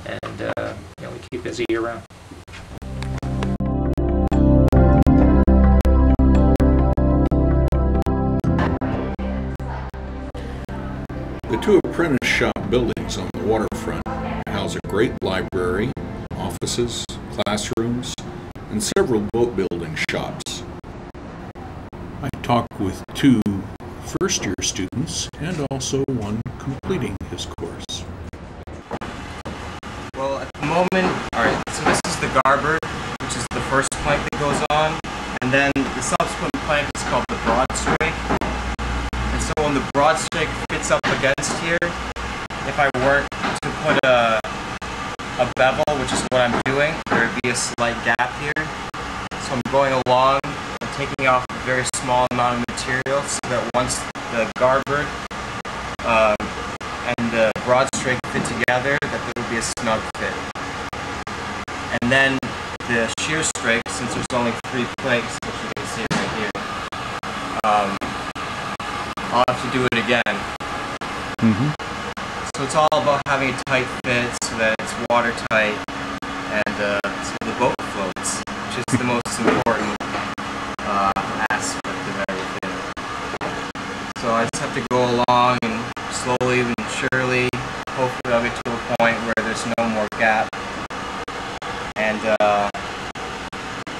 and we keep busy year round. The two apprentice shop buildings on the waterfront house a great library, offices, classrooms, and several boat building shops. I talked with two first-year students and also one completing his course. Well, at the moment, alright, so this is the garboard, which is the first plank that goes on, and then the subsequent plank is called the broad strake. And so when the broad strake fits up against here, if I were to put a bevel, which is what I'm doing, there would be a slight gap here. So I'm going along and taking off a very small amount of material so that once the garboard and the broad strake fit together, that there would be a snug fit. And then the shear strake, since there's only 3 planks, which you can see right here, I'll have to do it again. So it's all about having a tight fit so that it's watertight and so the boat floats, which is the most important aspect of everything. So I just have to go along and slowly and surely, hopefully I'll get to a point where there's no more gap. And it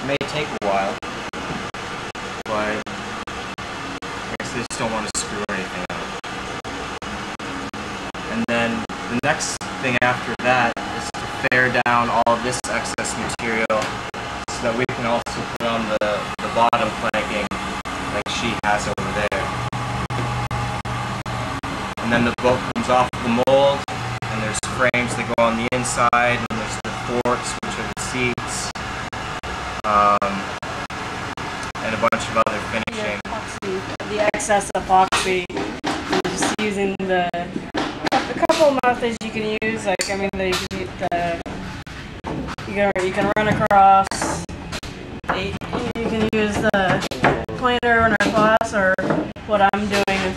may take a while, but I guess they just don't want to screw anything up. And then the next thing after that is to fare down all of this excess material so that we can also put on the bottom planking like she has over there. And then the boat comes off the mold, and there's frames that go on the inside, and there's the forks, which are the seats, and a bunch of other finishing. The excess epoxy, just using a couple methods you can use. Like you can run across. You can use the planer in our class, or what I'm doing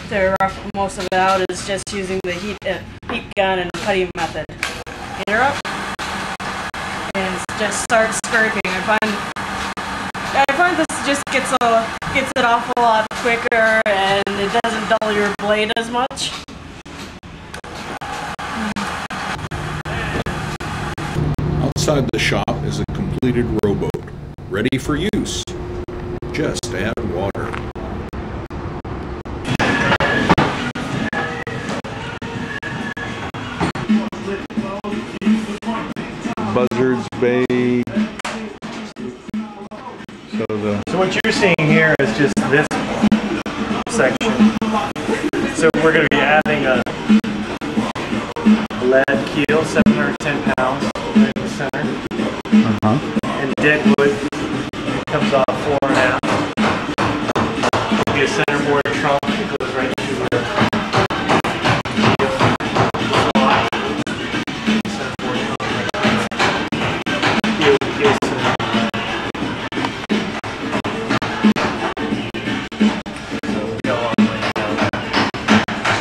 to rough most of it out is just using the heat gun and putty method. Interrupt and just start scraping. I find this just gets it off a lot quicker, and it doesn't dull your blade as much. Outside the shop is a completed rowboat, ready for use. Just add water. Buzzards Bay. So what you're seeing here is just this section. So we're going to be adding a lead keel, 710 pounds, right in the center. And deadwood comes off 4.5. There'll be a centerboard trunk that goes right to the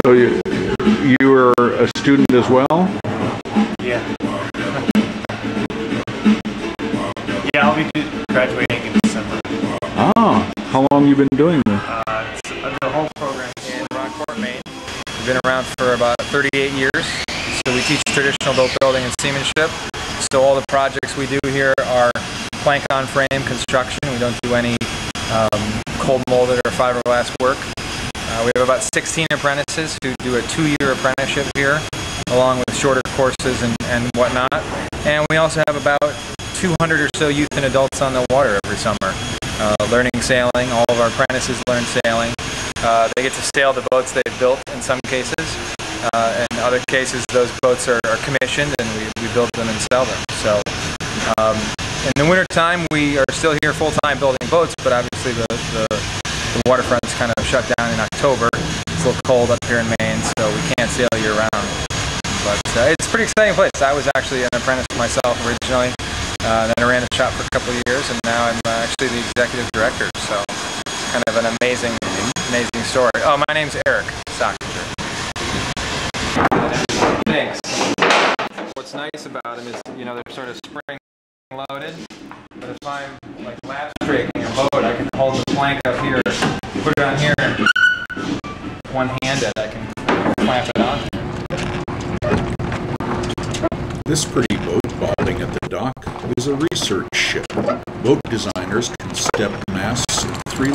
So you were a student as well? Yeah. Yeah, I'll be graduating in December. Oh, how long have you been doing this? The whole program in Rockport, Maine. We've been around for about 38 years. So we teach traditional boat building and seamanship. So all the projects we do here are plank on frame construction. We don't do any cold molded or fiberglass work. We have about 16 apprentices who do a 2-year apprenticeship here, along with shorter courses and whatnot. And we also have about 200 or so youth and adults on the water every summer, learning sailing. All of our apprentices learn sailing. They get to sail the boats they've built in some cases. In other cases, those boats are commissioned, and we build them and sell them. So in the wintertime, we are still here full-time building boats, but obviously the waterfront's kind of shut down in October. It's a little cold up here in Maine, so we can't sail year-round. But it's a pretty exciting place. I was actually an apprentice myself originally. Then I ran the shop for a couple of years, and now I'm actually the executive director. So kind of an amazing story. Oh, my name's Eric Stockinger. Thanks. what's nice about them is, you know, they're sort of spring loaded. But if I'm like latch rigging a boat, I can hold the plank up here, put it on here, and one-handed I can clamp it on. This pretty boat balding at the dock is a research ship. Boat designers can step masts in 3